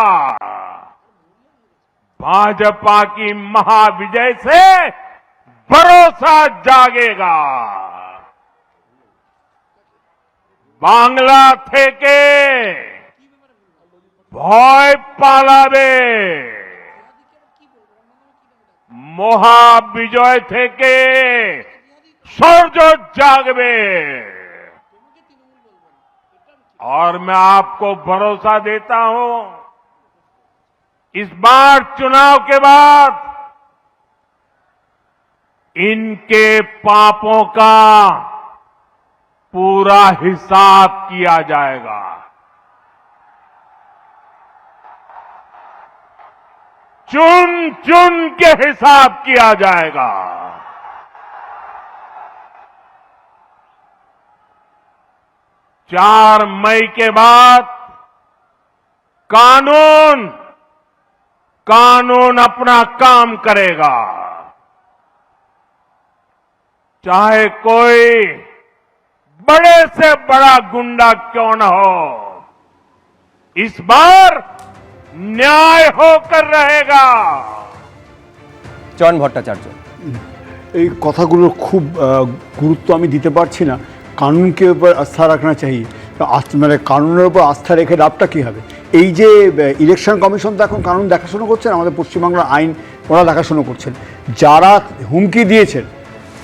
भाजपा की महाविजय से भरोसा जागेगा। बांग्ला থেকে ভয় পালাবে, মহাবিজয় থেকে সূর্য জাগবে। और मैं आपको भरोसा देता हूं, इस बार चुनाव के बाद इनके पापों का पूरा हिसाब किया जाएगा। चुन चुन के हिसाब किया जाएगा। चार मई के बाद कानून अपना काम करेगा। चाहे कोई बड़े से बड़ा गुंडा क्यों न हो, इस बार न्याय होकर रहेगा। চয়ন ভট্টাচার্য, এই কথাগুলোর খুব গুরুত্ব আমি দিতে পারছি না। কানুনকে উপর আস্থা রাখনা চাই, মানে কানুনের উপর আস্থা রেখে লাভটা কী হবে? এই যে ইলেকশন কমিশন তো এখন কানুন দেখাশোনা করছেন, আমাদের পশ্চিমবাংলার আইন ওরা দেখাশোনা করছেন। যারা হুমকি দিয়েছেন,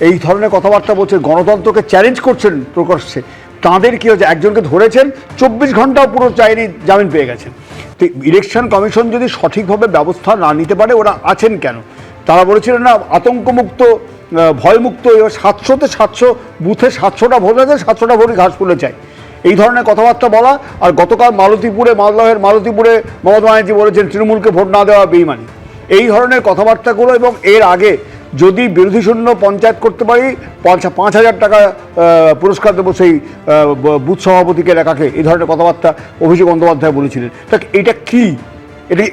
এই ধরনের কথাবার্তা বলছেন, গণতন্ত্রকে চ্যালেঞ্জ করছেন প্রকাশ্যে, তাঁদের কী হচ্ছে? একজনকে ধরেছেন, 24 ঘন্টাও পুরো চাইনি জামিন পেয়ে গেছেন। তো ইলেকশন কমিশন যদি সঠিকভাবে ব্যবস্থা না নিতে পারে, ওরা আছেন কেন? তারা বলেছিলেন না আতঙ্কমুক্ত, ভয়মুক্ত, এবার 700-তে 700 বুথে 700টা ভোট আছে, 700টা ভোটই ঘাস ফুলে চাই, এই ধরনের কথাবার্তা বলা। আর গতকাল মালদহের মালতীপুরে মমতা ব্যানার্জি বলেছেন তৃণমূলকে ভোট না দেওয়া বেইমানি, এই ধরনের কথাবার্তাগুলো। এবং এর আগে যদি বিরোধী শূন্য পঞ্চায়েত করতে পারি 5,000 টাকা পুরস্কার দেবো সেই বুথ সভাপতিকে লেখাকে, এই ধরনের কথাবার্তা অভিষেক বন্দ্যোপাধ্যায় বলেছিলেন। তা এটা কি? এটি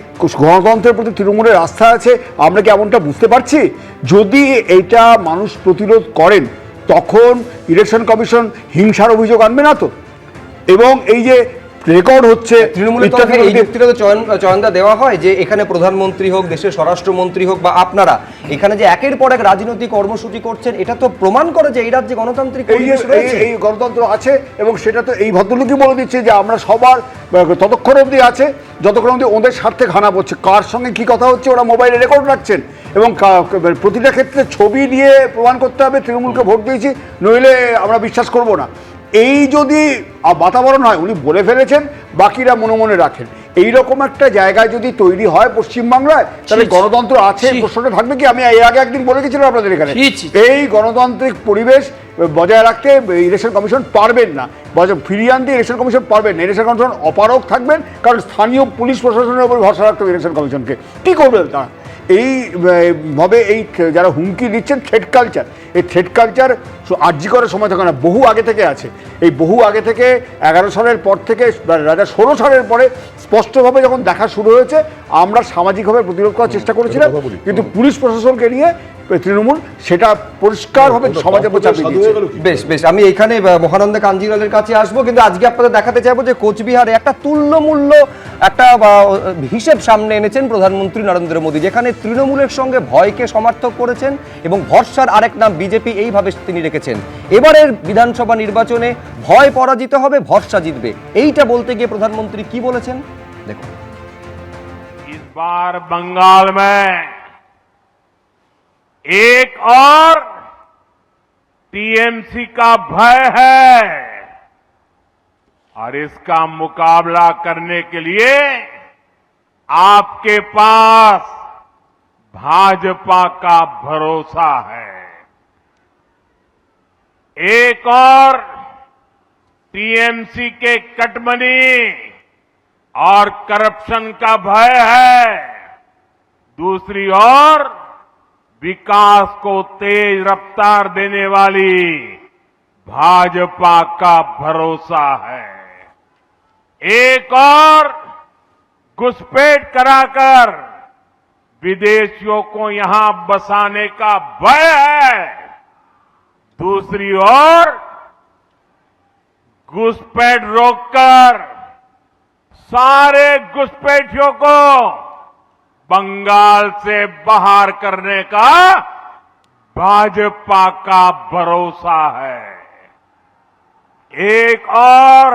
গণতন্ত্রের প্রতি তৃণমূলের আস্থা আছে, আমরা কি এমনটা বুঝতে পারছি? যদি এইটা মানুষ প্রতিরোধ করেন, তখন ইলেকশন কমিশন হিংসার অভিযোগ আনবে না তো। এবং এই যে রেকর্ড হচ্ছে, তৃণমূলের তরফে এই যুক্তিটা তো চয়নদা দেওয়া হয় যে এখানে প্রধানমন্ত্রী হোক, দেশের স্বরাষ্ট্রমন্ত্রী হোক বা আপনারা এখানে যে একের পর এক রাজনৈতিক কর্মসূচি করছেন, এটা তো প্রমাণ করে যে এই রাজ্যে গণতান্ত্রিক পরিবেশ রয়েছে, এই গণতন্ত্র আছে। এবং সেটা তো এই ভদ্রলোকই বলে দিচ্ছে যে আমরা সবার ততক্ষণ অবধি আছে যতক্ষণ অবধি ওদের স্বার্থে ঘানা পড়ছে, কার সঙ্গে কি কথা হচ্ছে ওরা মোবাইলে রেকর্ড রাখছেন। এবং প্রতিটা ক্ষেত্রে ছবি দিয়ে প্রমাণ করতে হবে তৃণমূলকে ভোট দিয়েছি, নইলে আমরা বিশ্বাস করব না। এই যদি বাতাবরণ হয়, উনি বলে ফেলেছেন, বাকিরা মনে মনে রাখেন, এইরকম একটা জায়গায় যদি তৈরি হয় পশ্চিমবাংলায়, তাহলে গণতন্ত্র আছে প্রশ্নটা থাকবে কি? আমি এর আগে একদিন বলে গেছিলাম আপনাদের এখানে, এই গণতান্ত্রিক পরিবেশ বজায় রাখতে ইলেকশন কমিশন পারবেন না, ফিরিয়ে আনতে ইলেকশন কমিশন পারবেন না। ইলেকশন কমিশন অপারগ থাকবেন, কারণ স্থানীয় পুলিশ প্রশাসনের উপর ভরসা রাখতে হবে ইলেকশন কমিশনকে। কী করবেন তারা? এইভাবে এই যারা হুমকি দিচ্ছেন, থ্রেট কালচার, এই থ্রেট কালচার আর্জি করার সময় থাকে না, বহু আগে থেকে আছে। এই বহু আগে থেকে 11 সালের পর থেকে 2016 সালের পরে স্পষ্টভাবে যখন দেখা শুরু হয়েছে, আমরা সামাজিকভাবে প্রতিরোধ করার চেষ্টা করেছিলাম, কিন্তু পুলিশ প্রশাসনকে নিয়ে তৃণমূল সেটা পরিষ্কারভাবে সমাজের উপর চাপিয়ে দিয়েছে। বেশ বেশ, আমি এখানে মহানন্দা কাঞ্জিলালের কাছে আসবো, কিন্তু আজকে আপনাদের দেখাতে চাইবো যে কোচবিহারে একটা তুল্যমূল্য একটা হিসেব সামনে এনেছেন প্রধানমন্ত্রী নরেন্দ্র মোদী, যেখানে তৃণমূলের সঙ্গে ভয়কে সমর্থক করেছেন এবং ভরসার আরেক নাম বিজেপি এইভাবে তিনি রেখেছেন। এবারের বিধানসভা নির্বাচনে ভয় পরাজিত হবে, ভরসা জিতবে, এইটা বলতে গিয়ে প্রধানমন্ত্রী কি বলেছেন দেখুন। इस बार बंगाल में एक और टीएमसी का भय है और इसका मुकाबला करने के लिए आपके पास भाजपा का भरोसा है। एक और टीएमसी के कटमनी और करप्शन का भय है, दूसरी ओर विकास को तेज रफ्तार देने वाली भाजपा का भरोसा है। एक और घुसपैठ कराकर विदेशियों को यहां बसाने का भय है, दूसरी ओर घुसपैठ रोककर सारे घुसपैठियों को बंगाल से बाहर करने का भाजपा का भरोसा है। एक और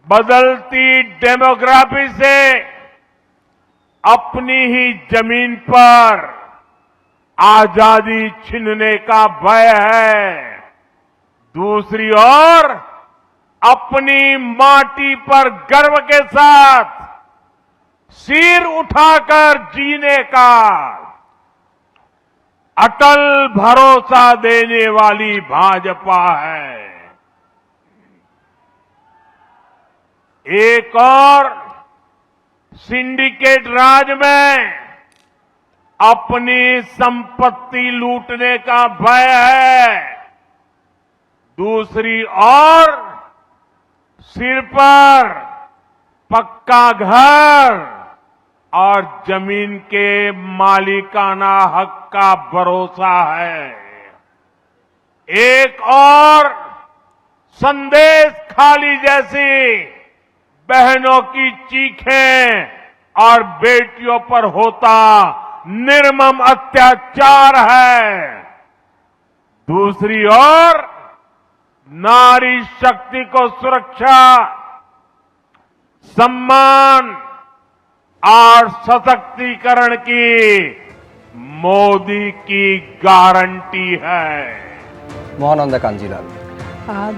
बदलती डेमोग्राफी से अपनी ही जमीन पर आजादी छीनने का भय है, दूसरी ओर अपनी माटी पर गर्व के साथ सिर उठाकर जीने का अटल भरोसा देने वाली भाजपा है। एक और सिंडिकेट राज में अपनी संपत्ति लूटने का भय है। दूसरी ओर सिर पर पक्का घर और जमीन के मालिकाना हक का भरोसा है। एक और संदेश खाली जैसी बहनों की चीखें और बेटियों पर होता निर्मम अत्याचार है। दूसरी ओर नारी शक्ति को सुरक्षा, सम्मान और सशक्तिकरण की मोदी की गारंटी है। মহানন্দা কাঞ্জিলাল।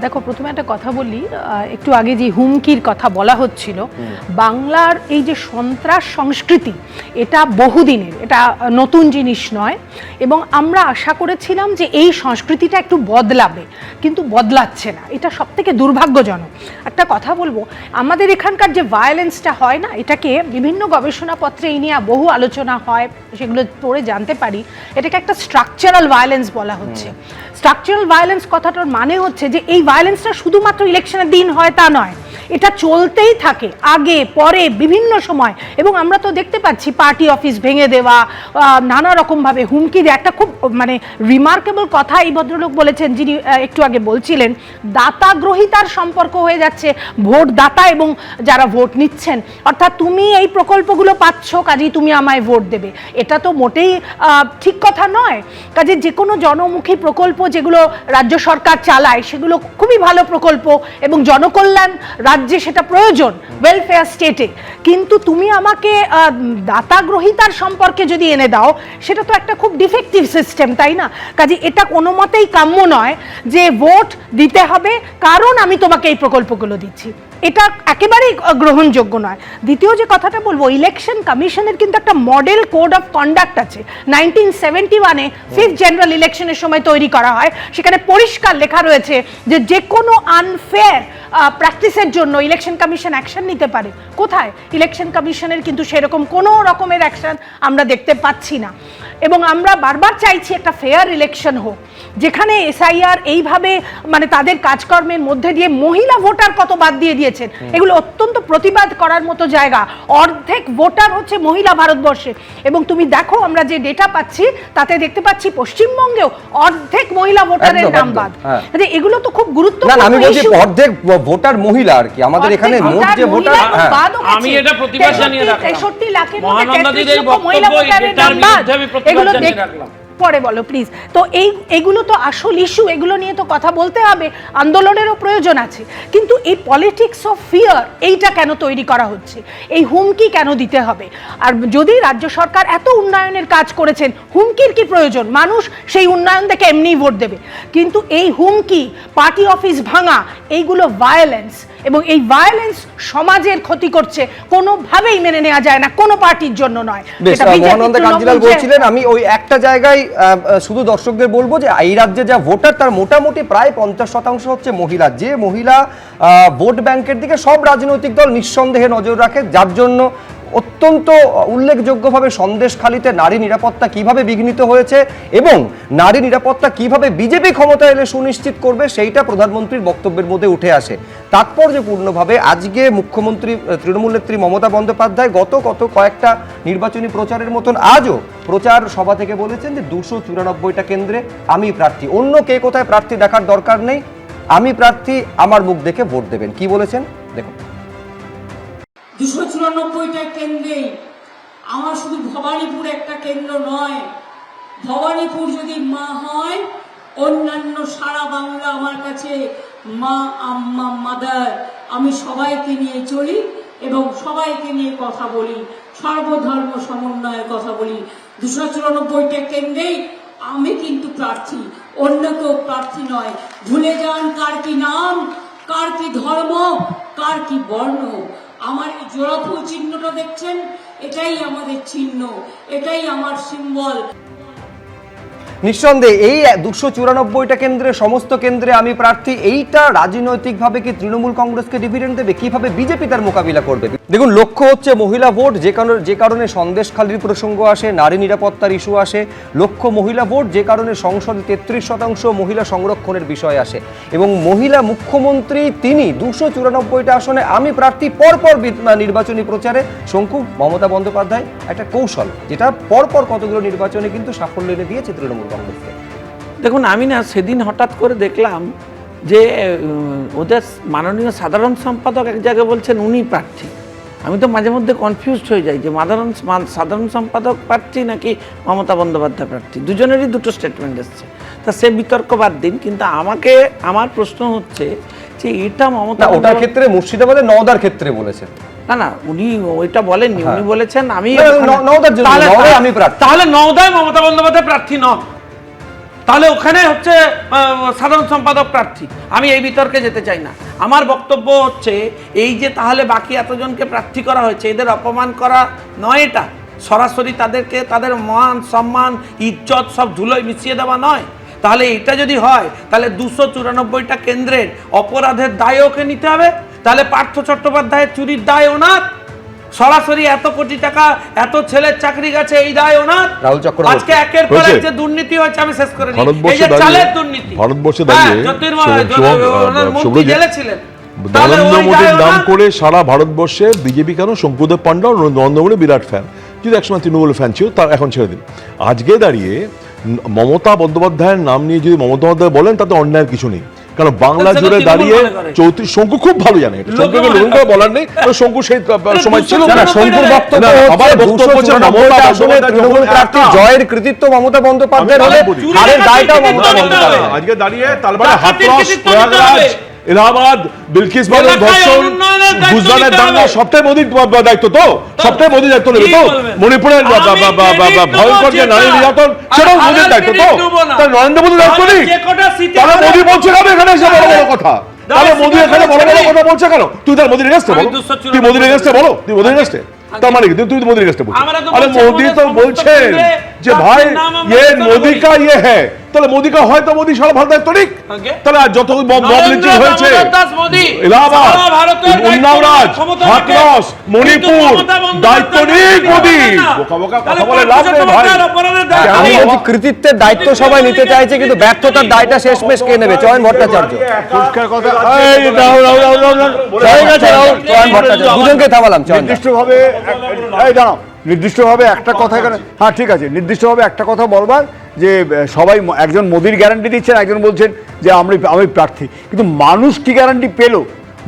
দেখো প্রথমে একটা কথা বলি, একটু আগে যে হুমকির কথা বলা হচ্ছিল, বাংলার এই যে সন্ত্রাস সংস্কৃতি এটা বহুদিনের, এটা নতুন জিনিস নয়, এবং আমরা আশা করেছিলাম যে এই সংস্কৃতিটা একটু বদলাবে, কিন্তু বদলাচ্ছে না। এটা সব থেকে দুর্ভাগ্যজনক। একটা কথা বলবো, আমাদের এখানকার যে ভায়োলেন্সটা হয় না, এটাকে বিভিন্ন গবেষণাপত্রে এই নিয়ে বহু আলোচনা হয়, সেগুলো পড়ে জানতে পারি এটাকে একটা স্ট্রাকচারাল ভায়োলেন্স বলা হচ্ছে। স্ট্রাকচারাল ভায়োলেন্স কথাটার মানে হচ্ছে যে এই ভায়োলেন্সটা শুধুমাত্র ইলেকশনের দিন হয় তা নয়, এটা চলতেই থাকে আগে পরে বিভিন্ন সময়। এবং আমরা তো দেখতে পাচ্ছি পার্টি অফিস ভেঙে দেওয়া, নানা রকমভাবে হুমকি দেওয়া। একটা খুব মানে রিমার্কেবল কথা এই ভদ্রলোক বলেছেন, যিনি একটু আগে বলছিলেন, দাতা গ্রহীতার সম্পর্ক হয়ে যাচ্ছে ভোট দাতা এবং যারা ভোট নিচ্ছেন। অর্থাৎ তুমি এই প্রকল্পগুলো পাচ্ছ, কাজেই তুমি আমায় ভোট দেবে। এটা তো মোটেই ঠিক কথা নয়। কাজে যে কোনো জনমুখী প্রকল্প যেগুলো রাজ্য সরকার চালায় সেগুলো খুবই ভালো প্রকল্প এবং জনকল্যাণ রাজ্যে সেটা প্রয়োজন, ওয়েলফেয়ার স্টেটে। কিন্তু তুমি আমাকে দাতা গ্রহীতার সম্পর্কে যদি এনে দাও, সেটা তো একটা খুব ডিফেক্টিভ সিস্টেম, তাই না? কাজে এটা কোনো মতেই কাম্য নয় যে ভোট দিতে হবে কারণ আমি তোমাকে এই প্রকল্পগুলো দিচ্ছি, এটা একেবারেই গ্রহণযোগ্য নয়। দ্বিতীয় যে কথাটা বলবো, ইলেকশন কমিশনের কিন্তু একটা মডেল কোড অফ কন্ডাক্ট আছে, 1971-এ 5th জেনারেল ইলেকশনের সময় তৈরি করা হয়। সেখানে পরিষ্কার লেখা রয়েছে যে যে কোনো আনফেয়ার প্র্যাকটিসের জন্য ইলেকশন কমিশন অ্যাকশন নিতে পারে। কোথায়? ইলেকশন কমিশনের কিন্তু সেরকম কোনো রকমের অ্যাকশন আমরা দেখতে পাচ্ছি না। এবং আমরা বারবার চাইছি একটা ফেয়ার ইলেকশন হোক, যেখানে এসআইআর এইভাবে মানে তাদের কাজকর্মের মধ্যে দিয়ে মহিলা ভোটার কত বাদ দিয়ে দিয়েছেন, এগুলো অত্যন্ত প্রতিবাদ করার মতো জায়গা। অর্ধেক ভোটার হচ্ছে মহিলা ভারতবর্ষে, এবং তুমি দেখো আমরা যে ডেটা পাচ্ছি তাতে দেখতে পাচ্ছি পশ্চিমবঙ্গেও অর্ধেক মহিলা ভোটারের নাম বাদ। এগুলো তো খুব গুরুত্বপূর্ণ। আমি বলছি অর্ধেক ভোটার মহিলা আর কি আমাদের এখানে মোট যে ভোটার, আমি এটা প্রতিবাদ জানিয়ে রাখলাম। 63 লাখের মধ্যে মহানন্দাদিদের 33 লক্ষ মহিলা ভোটারের নাম বাদ। এগুলো রাখলাম পরে বলো প্লিজ। তো এইগুলো তো আসল ইস্যু, এগুলো নিয়ে তো কথা বলতে হবে, আন্দোলনেরও প্রয়োজন আছে। কিন্তু এই পলিটিক্স অফ ফিয়ার এইটা কেন তৈরি করা হচ্ছে? এই হুমকি কেন দিতে হবে? আর যদি রাজ্য সরকার এত উন্নয়নের কাজ করেছেন, হুমকির কি প্রয়োজন? মানুষ সেই উন্নয়ন দেখে এমনিই ভোট দেবে। কিন্তু এই হুমকি, পার্টি অফিস ভাঙা, এইগুলো ভায়োলেন্স, এবং এই ভায়োলেন্স সমাজের ক্ষতি করছে, কোনোভাবেই মেনে নেওয়া যায় না, কোনো পার্টির জন্য নয়। মহানন্দা কাঞ্জিলাল বলছিলেন, আমি ওই একটা জায়গায় শুধু দর্শকদের বলবো যে এই রাজ্যে যা ভোটার তার মোটামুটি প্রায় 50% হচ্ছে মহিলা। যে মহিলা ভোট ব্যাংকের দিকে সব রাজনৈতিক দল নিঃসন্দেহে নজর রাখে, যার জন্য অত্যন্ত উল্লেখযোগ্যভাবে সন্দেশখালিতে নারী নিরাপত্তা কিভাবে বিঘ্নিত হয়েছে এবং নারী নিরাপত্তা কিভাবে বিজেপি ক্ষমতায় এলে সুনিশ্চিত করবে সেইটা প্রধানমন্ত্রীর বক্তব্যের মধ্যে উঠে আসে। তাৎপর্যপূর্ণভাবে আজকে মুখ্যমন্ত্রী তৃণমূল নেত্রী মমতা বন্দ্যোপাধ্যায় গত কয়েকটা নির্বাচনী প্রচারের মতন আজও প্রচার সভা থেকে বলেছেন যে 294টা কেন্দ্রে আমি প্রার্থী, অন্য কে কোথায় প্রার্থী দেখার দরকার নেই, আমি প্রার্থী, আমার মুখ দেখে ভোট দেবেন। কি বলেছেন দেখুন। 294টা কেন্দ্রে আমার শুধু ভবানীপুর একটা কেন্দ্র নয়, ভবানীপুর যদি মা হয়, অন্যান্য সারা বাংলা আমার কাছে মা, আম্মা, মাদার। আমি সবাইকে নিয়ে চলি এবং সবাইকে নিয়ে কথা বলি, সর্বধর্ম সমন্বয়ের কথা বলি। 294টা কেন্দ্রেই আমি কিন্তু প্রার্থী, অন্য কেউ প্রার্থী নয়। ভুলে যান কার কি নাম, কার কি ধর্ম, কার কি বর্ণ। আমার এই জোড়াফুল চিহ্নটা দেখছেন, এটাই আমাদের চিহ্ন, এটাই আমার সিম্বল। নিঃসন্দেহে এই 294টা কেন্দ্রে, সমস্ত কেন্দ্রে আমি প্রার্থী, এইটা রাজনৈতিকভাবে কি তৃণমূল কংগ্রেসকে ডিভিডেন্ড দেবে? কিভাবে বিজেপি তার মোকাবিলা করবে? দেখুন, লক্ষ্য হচ্ছে মহিলা ভোট, যে কারণে সন্দেশখালির প্রসঙ্গ আসে, নারী নিরাপত্তার ইস্যু আসে। লক্ষ্য মহিলা ভোট, যে কারণে সংসদে 33% মহিলা সংরক্ষণের বিষয় আসে। এবং মহিলা মুখ্যমন্ত্রী তিনি 294টা আসনে আমি প্রার্থী, পরপর নির্বাচনী প্রচারে শঙ্কু মমতা বন্দ্যোপাধ্যায় একটা কৌশল, যেটা পরপর কতগুলো নির্বাচনে কিন্তু সাফল্য এনে দিয়েছে তৃণমূল কংগ্রেসকে। দেখুন, আমি না সেদিন হঠাৎ করে দেখলাম যে ওদের মাননীয় সাধারণ সম্পাদক এক জায়গায় বলছেন উনি প্রার্থী। আমি তো মাঝে মধ্যে কনফিউজড হয়ে যাই যে সাধারণ সম্পাদক প্রার্থী নাকি মমতা বন্দ্যোপাধ্যায় প্রার্থী, দুজনেরই দুটো স্টেটমেন্ট এসছে। তা সে বিতর্ক বাদ দিন, কিন্তু আমার প্রশ্ন হচ্ছে যে এটা মমতা, ওটার ক্ষেত্রে মুর্শিদাবাদের নওদার ক্ষেত্রে বলেছেন না না, উনি ওইটা বলেননি, উনি বলেছেন আমি তাহলে নওদায় মমতা বন্দ্যোপাধ্যায় প্রার্থী নন, তাহলে ওখানে হচ্ছে সাধারণ সম্পাদক প্রার্থী। আমি এই বিতর্কে যেতে চাই না। আমার বক্তব্য হচ্ছে এই যে তাহলে বাকি এতজনকে প্রার্থী করা হয়েছে, এদের অপমান করা নয়, এটা সরাসরি তাদেরকে তাদের মান সম্মান ইজ্জত সব ধুলোয় মিশিয়ে দেওয়া নয়। তাহলে এটা যদি হয় তাহলে 294টা কেন্দ্রের অপরাধের দায় ওকে নিতে হবে। তাহলে পার্থ চট্টোপাধ্যায়ের চুরির দায় ওনার, সরাসরি এত কোটি টাকা এত ছেলের চাকরি গেছে এই দায় ওনার। রাহুল চক্রবর্তী আজকে একের পর এক যে দুর্নীতি হচ্ছে আমি শেষ করে নিই। এই যে চালের দুর্নীতি, ভারতবর্ষে দাঁড়িয়ে মন্ত্রী জেলে ছিলেন, নরেন্দ্র মোদীর নাম করে সারা ভারতবর্ষে বিজেপি কেন শঙ্কুদেব পান্ডা নরেন্দ্র মোদীর বিরাট ফ্যান, যদি একসময় তৃণমূলের ফ্যান ছিল তার এখন ছেড়ে দিন। আজকে দাঁড়িয়ে মমতা বন্দ্যোপাধ্যায়ের নাম নিয়ে যদি মমতা বন্দ্যোপাধ্যায় বলেন তাতে অন্যায়ের কিছু নেই, কারণ বাংলা জুড়ে দাঁড়িয়ে 34 শঙ্কু খুব ভালো জানে এটা, শঙ্কুকে নতুন করে বলার নেই, শঙ্কু সেই সময় ছিল না। শঙ্কুর বক্তব্য আবার বক্তব্য হচ্ছে মমতা আসলে তৃণমূল প্রার্থী জয়ের কৃতিত্ব মমতা বন্দ্যোপাধ্যায়ের হলে হারের দায়টাও মমতা বন্দ্যোপাধ্যায়। আজকে দাঁড়িয়ে তারপরে হাতরস, প্রয়াগরাজ, এলাহাবাদ, বিলকিস বানুর ধর্ষণ, গুজরাটের দাঙ্গা সবটাই মোদির দায়িত্ব, তো সবটাই মোদির দায়িত্ব নেবে তো। মণিপুরের ভয়ঙ্কর যে নারী নির্যাতন সেটাও মোদির দায়িত্ব, তো তাই নরেন্দ্র মোদীর দায়িত্ব নেই। তাহলে মোদী বলছে কেন এখানে এসে বড় বড় কথা? তাহলে মোদী এখানে বড় বড় কথা বলছে কেন? তুই তার মোদির এগেস্টে বলো, তুই মোদির এগেস্টে বলো, তুই মোদির এগেস্টে, তার মানে কি তুই মোদির এগেস্টে বলছিস? আরে মোদি তো বলছেন যে ভাই ये मोदी का ये है, তাহলে মোদি কা হয় তো মোদি সারা ভারত দায়িত্ব নিক। তাহলে যত মব লিঞ্চিং হয়েছে এলাহাবাদ, উন্নাওরাজ, হাতরস, মণিপুর, দায়িত্ব নিক মোদি। বোকা বোকা কথা বলে লাভ নেই ভাই। আমি বলছি কৃতিত্বের দায়িত্ব সবাই নিতে চাইছে, কিন্তু ব্যর্থতার দায়টা শেষমেশ কে নেবে? চয়ন ভট্টাচার্য। পরিষ্কার কথা, চয়ন ভট্টাচার্য, দুজনকে থামালাম। নির্দিষ্টভাবে নির্দিষ্টভাবে একটা কথা এখানে, হ্যাঁ ঠিক আছে, নির্দিষ্টভাবে একটা কথা বলবার যে সবাই একজন মোদির গ্যারান্টি দিচ্ছেন, একজন বলছেন যে আমি প্রার্থী, কিন্তু মানুষ কি গ্যারান্টি পেলো?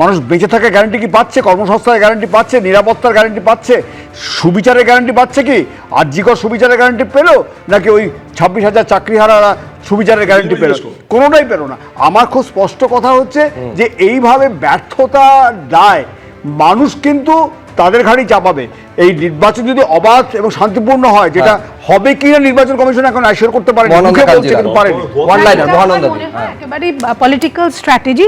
মানুষ বেঁচে থাকার গ্যারান্টি কি পাচ্ছে? কর্মসংস্থানের গ্যারান্টি পাচ্ছে? নিরাপত্তার গ্যারান্টি পাচ্ছে? সুবিচারের গ্যারান্টি পাচ্ছে কি? আর্যিকর সুবিচারের গ্যারান্টি পেলো, নাকি ওই 26,000 চাকরিহারারা সুবিচারের গ্যারান্টি পেলো? কোনোটাই পেলো না। আমার খুব স্পষ্ট কথা হচ্ছে যে এইভাবে ব্যর্থতার দায় মানুষ কিন্তু তাদের ঘাড়ি চাপাবে। এই নির্বাচন যদি অবাধ এবং শান্তিপূর্ণ হয়, যেটা হবে কিনা নির্বাচন কমিশন এখন অ্যাসিওর করতে পারেনি, একেবারে পলিটিক্যাল স্ট্র্যাটেজি।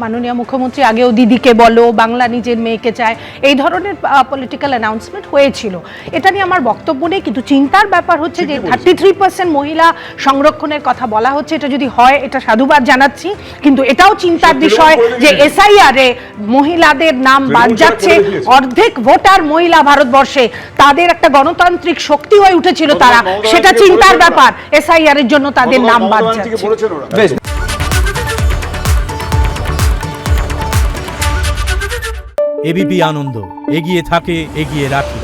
মাননীয় মুখ্যমন্ত্রী আগেও দিদিকে বলো, বাংলা নিজের মেয়েকে চায়, এই ধরনের পলিটিক্যাল অ্যানাউন্সমেন্ট হয়েছিল। এটা নিয়ে আমার বক্তব্য নেই, কিন্তু চিন্তার ব্যাপার হচ্ছে যে 33% মহিলা সংরক্ষণের কথা বলা হচ্ছে। এটা যদি হয় এটা সাধুবাদ জানাচ্ছি, কিন্তু এটাও চিন্তার বিষয় যে এসআইআর এ মহিলাদের নাম বাদ যাচ্ছে। অর্ধেক ভোটার মহিলা ভারতবর্ষে, তাদের একটা গণতান্ত্রিক শক্তি হয়ে উঠেছিল তারা, সেটা চিন্তার ব্যাপার। এসআইআর এর জন্য তাদের নাম বাদ যাচ্ছে। এবিপি আনন্দ, এগিয়ে থাকে, এগিয়ে রাখে।